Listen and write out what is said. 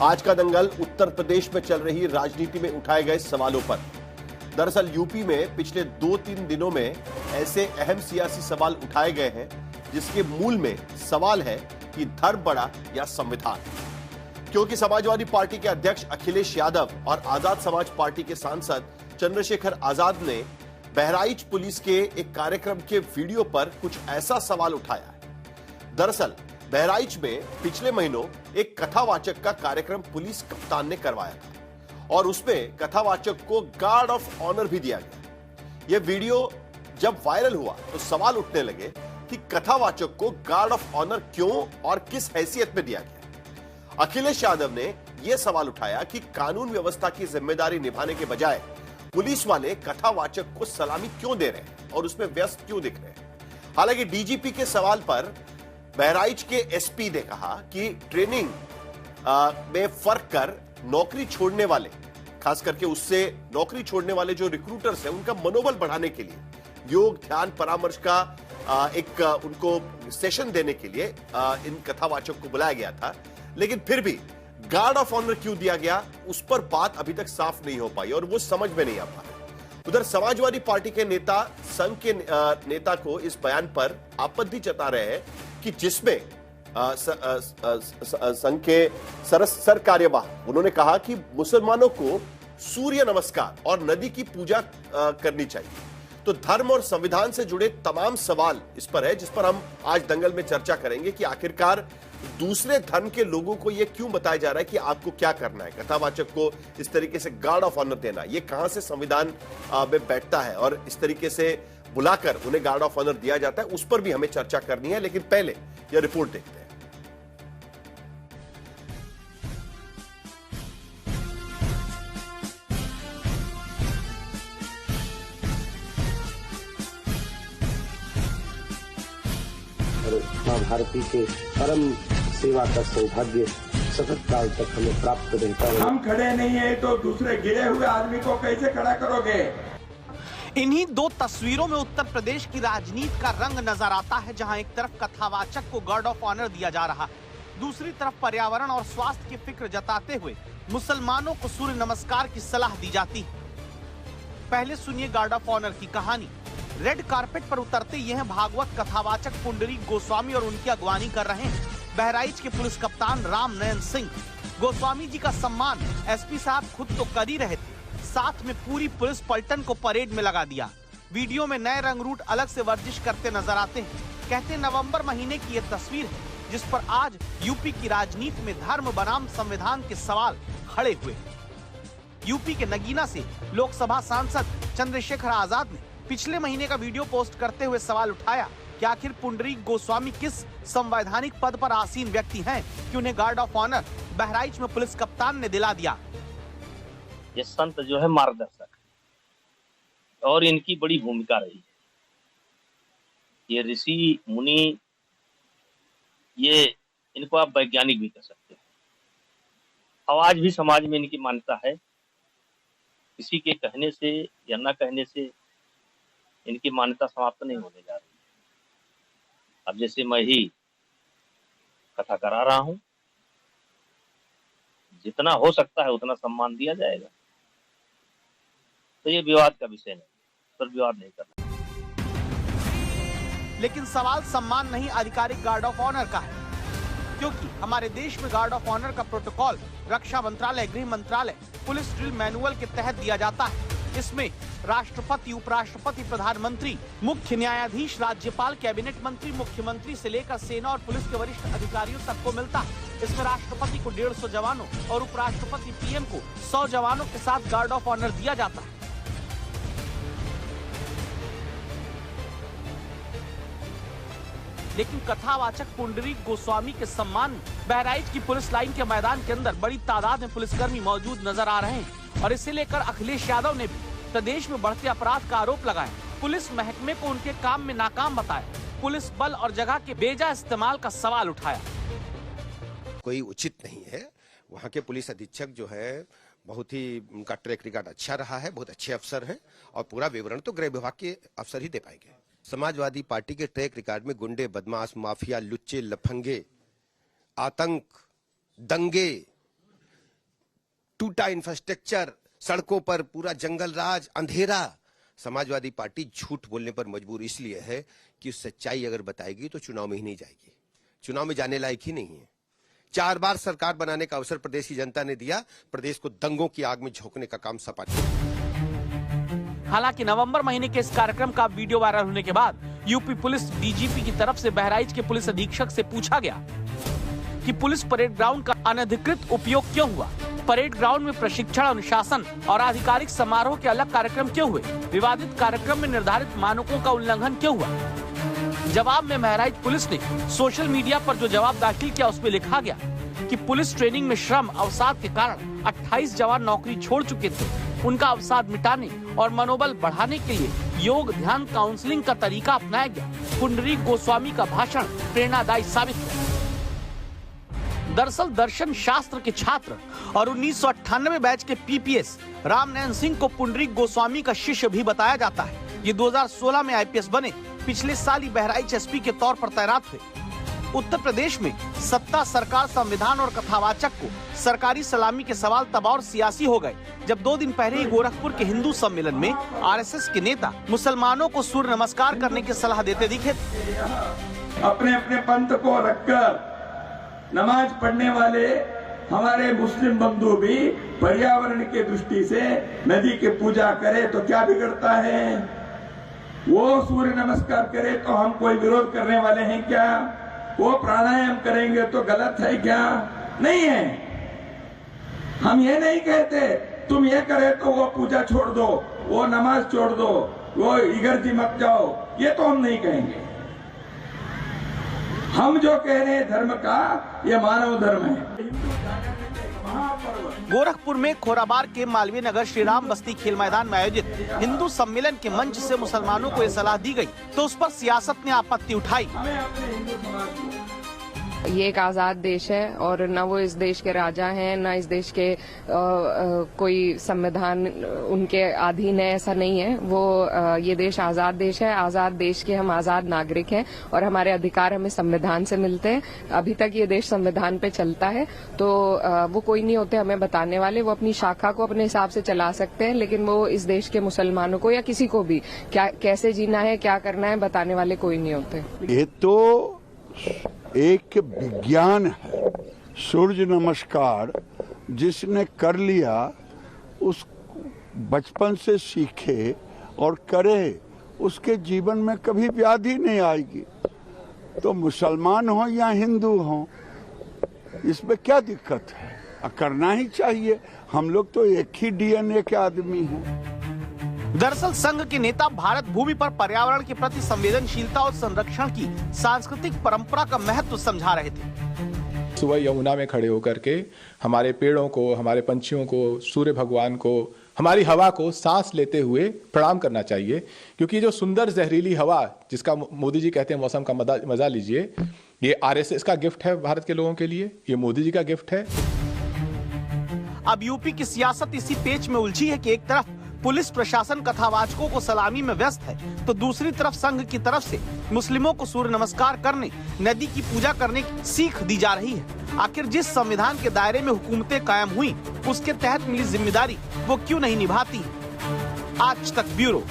आज का दंगल उत्तर प्रदेश में चल रही राजनीति में उठाए गए सवालों पर। दरअसल यूपी में पिछले 2-3 दिनों में ऐसे अहम सियासी सवाल उठाए गए हैं जिसके मूल में सवाल है कि धर्म बड़ा या संविधान। क्योंकि समाजवादी पार्टी के अध्यक्ष अखिलेश यादव और आजाद समाज पार्टी के सांसद चंद्रशेखर आजाद ने बहराइच पुलिस के एक कार्यक्रम के वीडियो पर कुछ ऐसा सवाल उठाया है। दरअसल बहराइच में पिछले महीनों एक कथावाचक का कार्यक्रम पुलिस कप्तान ने करवाया था और उसमें कथावाचक को गार्ड ऑफ ऑनर भी दिया गया। यह वीडियो जब वायरल हुआ तो सवाल उठने लगे कि कथावाचक को गार्ड ऑफ ऑनर क्यों और किस हैसियत में दिया गया। अखिलेश यादव ने यह सवाल उठाया कि कानून व्यवस्था की जिम्मेदारी निभाने के बजाय पुलिस वाले कथावाचक को सलामी क्यों दे रहे हैं और उसमें व्यस्त क्यों दिख रहे हैं। हालांकि डीजीपी के सवाल पर बहराइच के एसपी ने कहा कि ट्रेनिंग में फर्क कर नौकरी छोड़ने वाले, खास करके उससे नौकरी छोड़ने वाले जो रिक्रूटर्स हैं उनका मनोबल बढ़ाने के लिए योग ध्यान परामर्श का एक उनको सेशन देने के लिए इन कथावाचक को बुलाया गया था। लेकिन फिर भी गार्ड ऑफ ऑनर क्यों दिया गया उस पर बात अभी तक साफ नहीं हो पाई और वो समझ में नहीं आ पा रहा। उधर समाजवादी पार्टी के नेता संघ के नेता को इस बयान पर आपत्ति जता रहे हैं कि जिसमें संघ के सर कार्यवाह उन्होंने कहा कि मुसलमानों को सूर्य नमस्कार और नदी की पूजा करनी चाहिए। तो धर्म और संविधान से जुड़े तमाम सवाल इस पर है जिस पर हम आज दंगल में चर्चा करेंगे कि आखिरकार दूसरे धर्म के लोगों को यह क्यों बताया जा रहा है कि आपको क्या करना है। कथावाचक को इस तरीके से गार्ड ऑफ ऑनर देना यह कहां से संविधान में बैठता है और इस तरीके से बुलाकर उन्हें गार्ड ऑफ ऑनर दिया जाता है, उस पर भी हमें चर्चा करनी है। लेकिन पहले यह रिपोर्ट देखते हैं। मां भारती के परम सेवा का सौभाग्य सतत काल तक हमें प्राप्त रहता है। हम खड़े नहीं है तो दूसरे गिरे हुए आदमी को कैसे खड़ा करोगे। इन्हीं दो तस्वीरों में उत्तर प्रदेश की राजनीति का रंग नजर आता है, जहां एक तरफ कथावाचक को गार्ड ऑफ ऑनर दिया जा रहा है, दूसरी तरफ पर्यावरण और स्वास्थ्य की फिक्र जताते हुए मुसलमानों को सूर्य नमस्कार की सलाह दी जाती है। पहले सुनिए गार्ड ऑफ ऑनर की कहानी। रेड कारपेट पर उतरते यह भागवत कथावाचक पुंडरीक गोस्वामी और उनकी अगवानी कर रहे हैं बहराइच के पुलिस कप्तान राम नयन सिंह। गोस्वामी जी का सम्मान एसपी साहब खुद तो कर ही रहे थे, साथ में पूरी पुलिस पलटन को परेड में लगा दिया। वीडियो में नए रंग रूट अलग से वर्जिश करते नजर आते हैं। कहते नवंबर महीने की यह तस्वीर है जिस पर आज यूपी की राजनीति में धर्म बनाम संविधान के सवाल खड़े हुए। यूपी के नगीना से लोकसभा सांसद चंद्रशेखर आजाद ने पिछले महीने का वीडियो पोस्ट करते हुए सवाल उठाया कि आखिर पुंडरीक गोस्वामी किस संवैधानिक पद पर आसीन व्यक्ति हैं कि उन्हें गार्ड ऑफ ऑनर बहराइच में पुलिस कप्तान ने दिला दिया। ये संत जो है मार्गदर्शक और इनकी बड़ी भूमिका रही है। ये ऋषि मुनि, ये इनको आप वैज्ञानिक भी कह सकते हैं। आज भी समाज में इनकी मान्यता है। किसी के कहने से या न कहने से इनकी मान्यता समाप्त नहीं होने जा रही है। अब जैसे मैं ही कथा करा रहा हूं, जितना हो सकता है उतना सम्मान दिया जाएगा। तो ये विवाद का विषय नहीं, पर विवाद नहीं करना। लेकिन सवाल सम्मान नहीं आधिकारिक गार्ड ऑफ ऑनर का है, क्योंकि हमारे देश में गार्ड ऑफ ऑनर का प्रोटोकॉल रक्षा मंत्रालय, गृह मंत्रालय, पुलिस ड्रिल मैनुअल के तहत दिया जाता है। इसमें राष्ट्रपति, उपराष्ट्रपति, प्रधानमंत्री, मुख्य न्यायाधीश, राज्यपाल, कैबिनेट मंत्री, मुख्यमंत्री से लेकर सेना और पुलिस के वरिष्ठ अधिकारियों तक को मिलता है। इसमें राष्ट्रपति को 150 जवानों और उपराष्ट्रपति पीएम को 100 जवानों के साथ गार्ड ऑफ ऑनर दिया जाता है। लेकिन कथावाचक पुंडरीक गोस्वामी के सम्मान में बहराइच की पुलिस लाइन के मैदान के अंदर बड़ी तादाद में पुलिसकर्मी मौजूद नजर आ रहे हैं और इसे लेकर अखिलेश यादव ने भी प्रदेश में बढ़ते अपराध का आरोप लगाया, पुलिस महकमे को उनके काम में नाकाम बताया, पुलिस बल और जगह के बेजा इस्तेमाल का सवाल उठाया। कोई उचित नहीं है। वहाँ के पुलिस अधीक्षक जो है बहुत ही उनका ट्रैक रिकॉर्ड अच्छा रहा है, बहुत अच्छे अफसर हैं और पूरा विवरण तो गृह विभाग के अफसर ही दे पाएंगे। समाजवादी पार्टी के ट्रैक रिकॉर्ड में गुंडे, बदमाश, माफिया, लुच्चे, लफंगे, आतंक, दंगे टूटा इंफ्रास्ट्रक्चर, सड़कों पर पूरा जंगल राज, अंधेरा। समाजवादी पार्टी झूठ बोलने पर मजबूर इसलिए है कि सच्चाई अगर बताएगी तो चुनाव में ही नहीं जाएगी, चुनाव में जाने लायक ही नहीं है। 4 बार सरकार बनाने का अवसर प्रदेश की जनता ने दिया, प्रदेश को दंगों की आग में झोंकने का काम सपा ने। हालांकि नवंबर महीने के इस कार्यक्रम का वीडियो वायरल होने के बाद यूपी पुलिस डीजीपी की तरफ से बहराइच के पुलिस अधीक्षक से पूछा गया कि पुलिस परेड ग्राउंड का अनधिकृत उपयोग क्यों हुआ, परेड ग्राउंड में प्रशिक्षण, अनुशासन और आधिकारिक समारोह के अलग कार्यक्रम क्यों हुए, विवादित कार्यक्रम में निर्धारित मानकों का उल्लंघन क्यों हुआ। जवाब में बहराइच पुलिस ने सोशल मीडिया पर जो जवाब दाखिल किया उसमें लिखा गया कि पुलिस ट्रेनिंग में श्रम अवसाद के कारण 28 जवान नौकरी छोड़ चुके थे। उनका अवसाद मिटाने और मनोबल बढ़ाने के लिए योग, ध्यान, काउंसलिंग का तरीका अपनाया गया। पुंडरीक गोस्वामी का भाषण प्रेरणादायी साबित हुआ। दरअसल दर्शन शास्त्र के छात्र और 1998 बैच के पीपीएस रामनयन सिंह को पुंडरीक गोस्वामी का शिष्य भी बताया जाता है। ये 2016 में आईपीएस बने, पिछले साल ही बहराइच एसपी के तौर पर तैनात हुए। उत्तर प्रदेश में सत्ता, सरकार, संविधान और कथावाचक को सरकारी सलामी के सवाल तब और सियासी हो गए जब 2 दिन पहले ही गोरखपुर के हिंदू सम्मेलन में आरएसएस के नेता मुसलमानों को सूर्य नमस्कार करने की सलाह देते दिखे। अपने अपने पंथ को रखकर नमाज पढ़ने वाले हमारे मुस्लिम बंधु भी पर्यावरण की दृष्टि से नदी की पूजा करे तो क्या बिगड़ता है? वो सूर्य नमस्कार करे तो हम कोई विरोध करने वाले हैं क्या? वो प्राणायाम करेंगे तो गलत है क्या? नहीं है। हम ये नहीं कहते तुम ये करे तो वो पूजा छोड़ दो, वो नमाज छोड़ दो, वो इगर्जी मत जाओ, ये तो हम नहीं कहेंगे। हम जो कह रहे हैं धर्म का, ये मानव धर्म है। गोरखपुर में खोराबार के मालवीय नगर श्री राम बस्ती खेल मैदान में आयोजित हिंदू सम्मेलन के मंच से मुसलमानों को ये सलाह दी गई तो उस पर सियासत ने आपत्ति उठाई। ये एक आजाद देश है और न वो इस देश के राजा हैं, न इस देश के कोई संविधान उनके अधीन है, ऐसा नहीं है। वो ये देश आजाद देश है, आजाद देश के हम आजाद नागरिक हैं और हमारे अधिकार हमें संविधान से मिलते हैं। अभी तक ये देश संविधान पे चलता है, तो वो कोई नहीं होते हमें बताने वाले। वो अपनी शाखा को अपने हिसाब से चला सकते हैं, लेकिन वो इस देश के मुसलमानों को या किसी को भी क्या कैसे जीना है, क्या करना है, बताने वाले कोई नहीं होते। ये तो एक विज्ञान है। सूर्य नमस्कार जिसने कर लिया उस बचपन से सीखे और करे, उसके जीवन में कभी व्याधि नहीं आएगी। तो मुसलमान हो या हिंदू हो, इसमें क्या दिक्कत है? करना ही चाहिए। हम लोग तो एक ही डीएनए के आदमी हैं। दरअसल संघ के नेता भारत भूमि पर पर्यावरण के प्रति संवेदनशीलता और संरक्षण की सांस्कृतिक परंपरा का महत्व समझा रहे थे। सुबह यमुना में खड़े होकर के हमारे पेड़ों को, हमारे पंछियों को, सूर्य भगवान को, हमारी हवा को सांस लेते हुए प्रणाम करना चाहिए, क्योंकि जो सुंदर जहरीली हवा जिसका मोदी जी कहते हैं मौसम का मजा लीजिए, ये आरएसएस का गिफ्ट है भारत के लोगों के लिए, ये मोदी जी का गिफ्ट है। अब यूपी की सियासत इसी पेच में उलझी है कि एक तरफ पुलिस प्रशासन कथावाचकों को सलामी में व्यस्त है तो दूसरी तरफ संघ की तरफ से मुस्लिमों को सूर्य नमस्कार करने, नदी की पूजा करने की सीख दी जा रही है। आखिर जिस संविधान के दायरे में हुकूमतें कायम हुई उसके तहत मिली जिम्मेदारी वो क्यों नहीं निभाती? आज तक ब्यूरो।